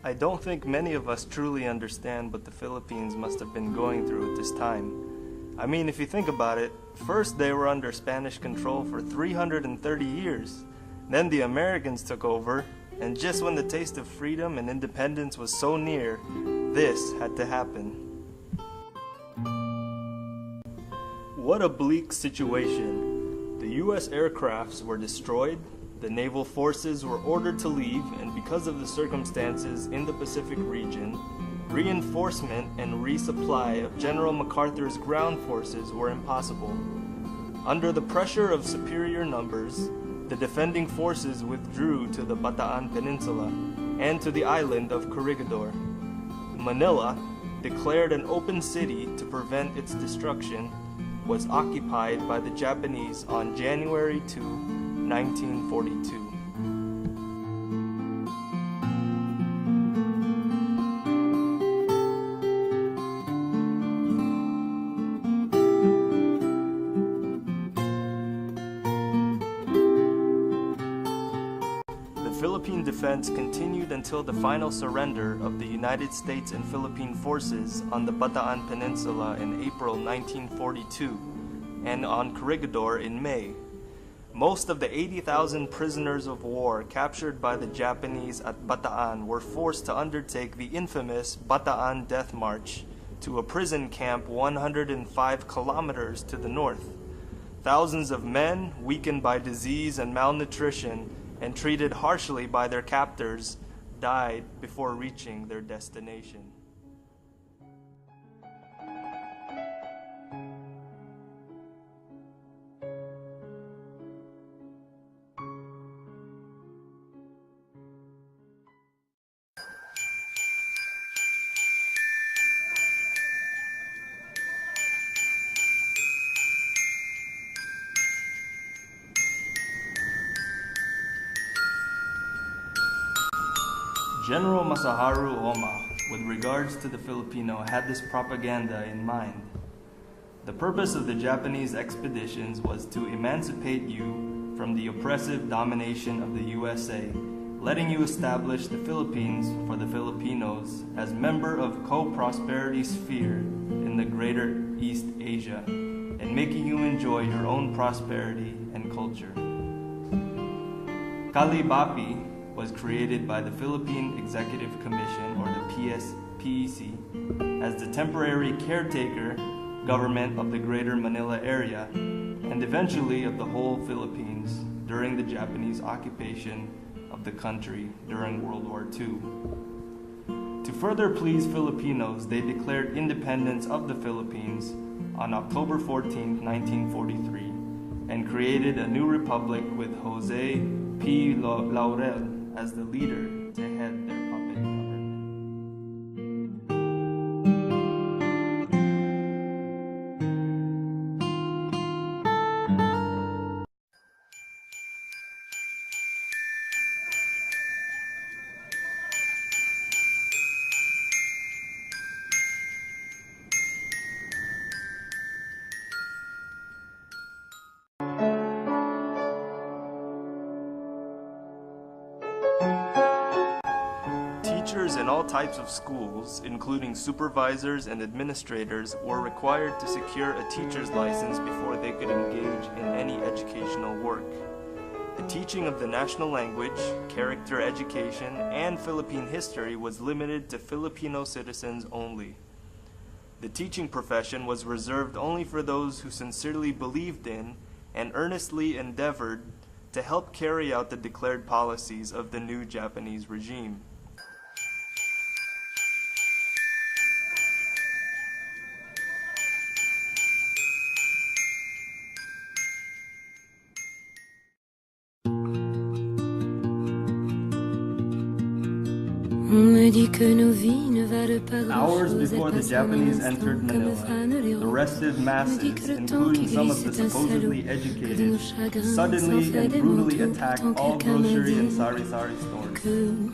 I don't think many of us truly understand what the Philippines must have been going through at this time. I mean, if you think about it, first they were under Spanish control for 330 years. Then the Americans took over, and just when the taste of freedom and independence was so near, this had to happen. What a bleak situation. The US aircrafts were destroyed, the naval forces were ordered to leave, and because of the circumstances in the Pacific region, reinforcement and resupply of General MacArthur's ground forces were impossible. Under the pressure of superior numbers, the defending forces withdrew to the Bataan Peninsula and to the island of Corregidor. Manila, declared an open city to prevent its destruction, was occupied by the Japanese on January 2, 1942. The Philippine defense continued until the final surrender of the United States and Philippine forces on the Bataan Peninsula in April 1942 and on Corregidor in May. Most of the 80,000 prisoners of war captured by the Japanese at Bataan were forced to undertake the infamous Bataan Death March to a prison camp 105 kilometers to the north. Thousands of men, weakened by disease and malnutrition and treated harshly by their captors, died before reaching their destination. General Masaharu Oma, with regards to the Filipino, had this propaganda in mind. The purpose of the Japanese expeditions was to emancipate you from the oppressive domination of the USA, letting you establish the Philippines for the Filipinos as member of co-prosperity sphere in the greater East Asia, and making you enjoy your own prosperity and culture. Kalibapi was created by the Philippine Executive Commission, or the PEC, as the temporary caretaker government of the Greater Manila area and eventually of the whole Philippines during the Japanese occupation of the country during World War II. To further please Filipinos, they declared independence of the Philippines on October 14, 1943, and created a new republic with Jose P. Laurel as the leader to head their puppet government. Teachers in all types of schools, including supervisors and administrators, were required to secure a teacher's license before they could engage in any educational work. The teaching of the national language, character education, and Philippine history was limited to Filipino citizens only. The teaching profession was reserved only for those who sincerely believed in and earnestly endeavored to help carry out the declared policies of the new Japanese regime. Hours before the Japanese entered Manila, the restive masses, including some of the supposedly educated, suddenly and brutally attacked all grocery and sari-sari stores,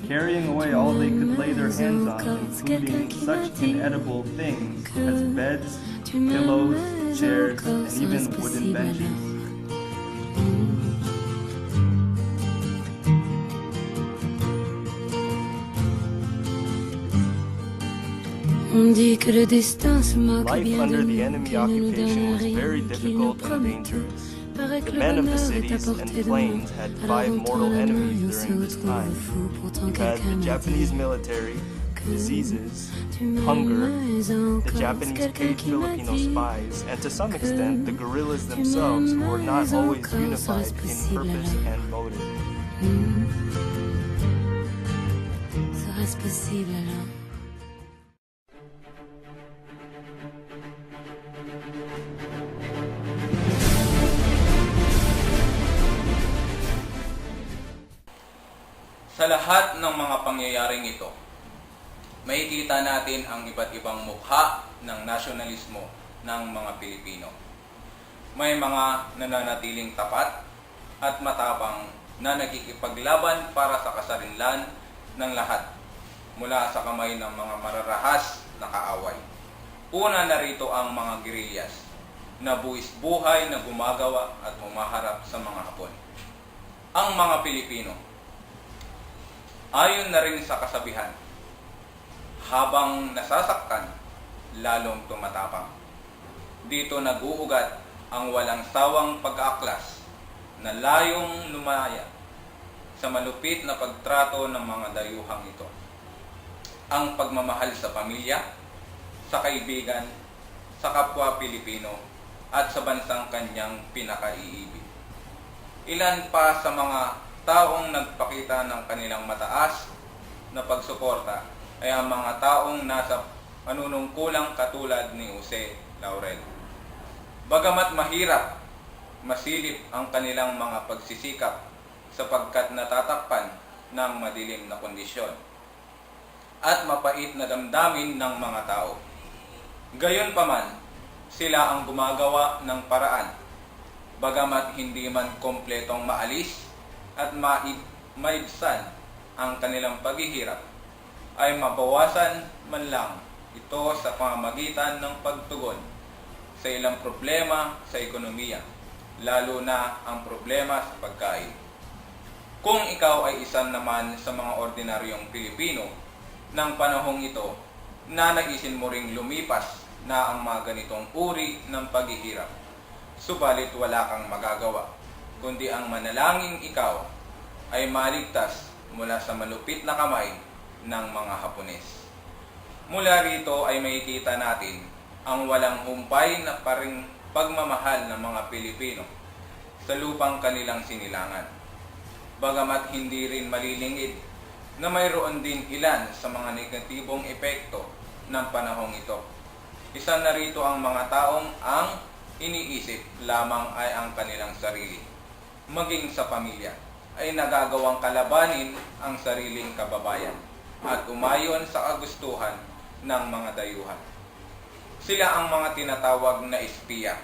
carrying away all they could lay their hands on, including such inedible things as beds, pillows, chairs, and even wooden benches. Life under the enemy occupation was very difficult and dangerous. The men of the cities and plains had 5 mortal enemies during this time. You had the Japanese military, diseases, hunger, the Japanese paid Filipino spies, and to some extent the guerrillas themselves, who were not always unified in purpose and motive. Serait-ce possible alors? Sa lahat ng mga pangyayaring ito, makikita natin ang iba't ibang mukha ng nasyonalismo ng mga Pilipino. May mga nananatiling tapat at matapang na nagkikipaglaban para sa kasarinlan ng lahat mula sa kamay ng mga mararahas na kaaway. Una na rito ang mga gerilyas na buwis buhay na gumagawa at humaharap sa mga Hapon. Ang mga Pilipino, ayon na rin sa kasabihan, habang nasasaktan, lalong tumatapang. Dito nag-uugat ang walang sawang pag-aaklas na layong lumaya sa malupit na pagtrato ng mga dayuhang ito. Ang pagmamahal sa pamilya, sa kaibigan, sa kapwa Pilipino, at sa bansang kanyang pinakaiibig. Ilan pa sa mga taong nagpakita ng kanilang mataas na pagsuporta ay ang mga taong nasa panunungkulang katulad ni Jose Laurel. Bagamat mahirap, masilip ang kanilang mga pagsisikap sapagkat natatakpan ng madilim na kondisyon at mapait na damdamin ng mga tao. Gayunpaman, sila ang gumagawa ng paraan, bagamat hindi man kompletong maalis at maibsan ang kanilang paghihirap, ay mabawasan man lang ito sa pamamagitan ng pagtugon sa ilang problema sa ekonomiya, lalo na ang problema sa pagkain. Kung ikaw ay isa naman sa mga ordinaryong Pilipino ng panahong ito na naisin mo ring lumipas na ang mga ganitong uri ng paghihirap, subalit wala kang magagawa, kundi ang manalangin ikaw ay maligtas mula sa malupit na kamay ng mga Hapones. Mula rito ay makikita natin ang walang humpay na paring pagmamahal ng mga Pilipino sa lupang kanilang sinilangan. Bagamat hindi rin malilingid na mayroon din ilan sa mga negatibong epekto ng panahong ito. Isa na rito ang mga taong ang iniisip lamang ay ang kanilang sarili. Maging sa pamilya ay nagagawang kalabanin ang sariling kababayan at umayon sa kagustuhan ng mga dayuhan. Sila ang mga tinatawag na espiya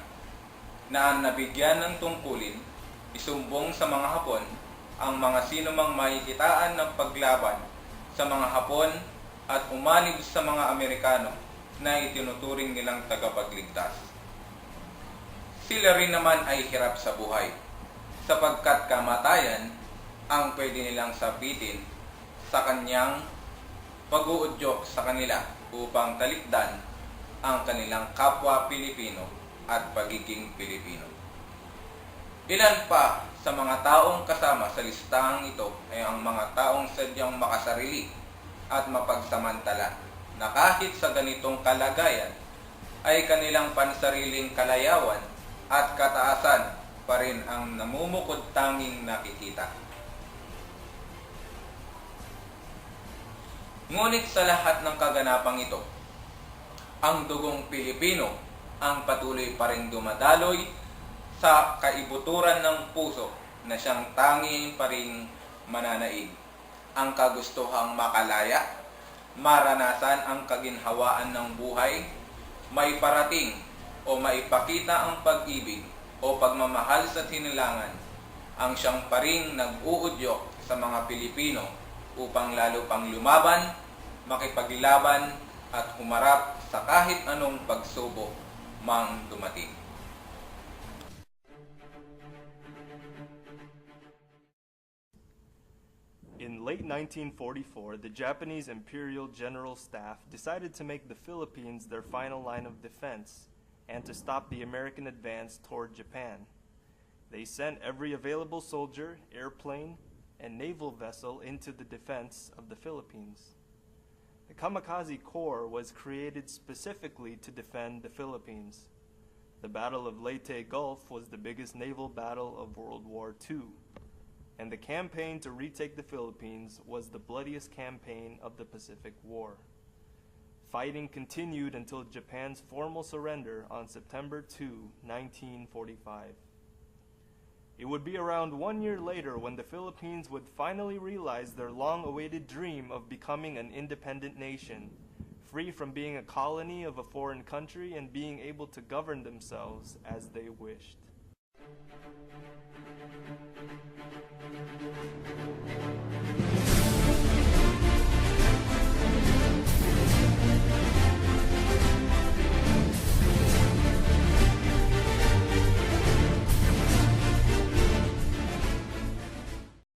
na nabigyan ng tungkulin isumbong sa mga Hapon ang mga sinumang makikitaan ng paglaban sa mga Hapon at umanib sa mga Amerikano na itinuturing nilang tagapagligtas. Sila rin naman ay hirap sa buhay sapagkat kamatayan ang pwede nilang sapitin sa kanyang pag-uudyok sa kanila upang talikdan ang kanilang kapwa Pilipino at pagiging Pilipino. Ilan pa sa mga taong kasama sa listahang ito ay ang mga taong sadyang makasarili at mapagsamantala na kahit sa ganitong kalagayan ay kanilang pansariling kalayawan at kataasan pa rin ang namumukod tanging nakikita. Ngunit sa lahat ng kaganapang ito, ang dugong Pilipino ang patuloy pa rin dumadaloy sa kaibuturan ng puso na siyang tanging pa rin mananaig. Ang kagustuhang makalaya, maranasan ang kaginhawaan ng buhay, may parating o maipakita ang pag-ibig o pagmamahal sa tinilangan, ang siyang pa rin nag-uudyok sa mga Pilipino upang lalo pang lumaban, makipaglaban at humarap sa kahit anong pagsubok mang dumating. In late 1944, the Japanese Imperial General Staff decided to make the Philippines their final line of defense and to stop the American advance toward Japan. They sent every available soldier, airplane, and naval vessel into the defense of the Philippines. The Kamikaze Corps was created specifically to defend the Philippines. The Battle of Leyte Gulf was the biggest naval battle of World War II, and the campaign to retake the Philippines was the bloodiest campaign of the Pacific War. Fighting continued until Japan's formal surrender on September 2, 1945. It would be around 1 year later when the Philippines would finally realize their long-awaited dream of becoming an independent nation, free from being a colony of a foreign country and being able to govern themselves as they wished.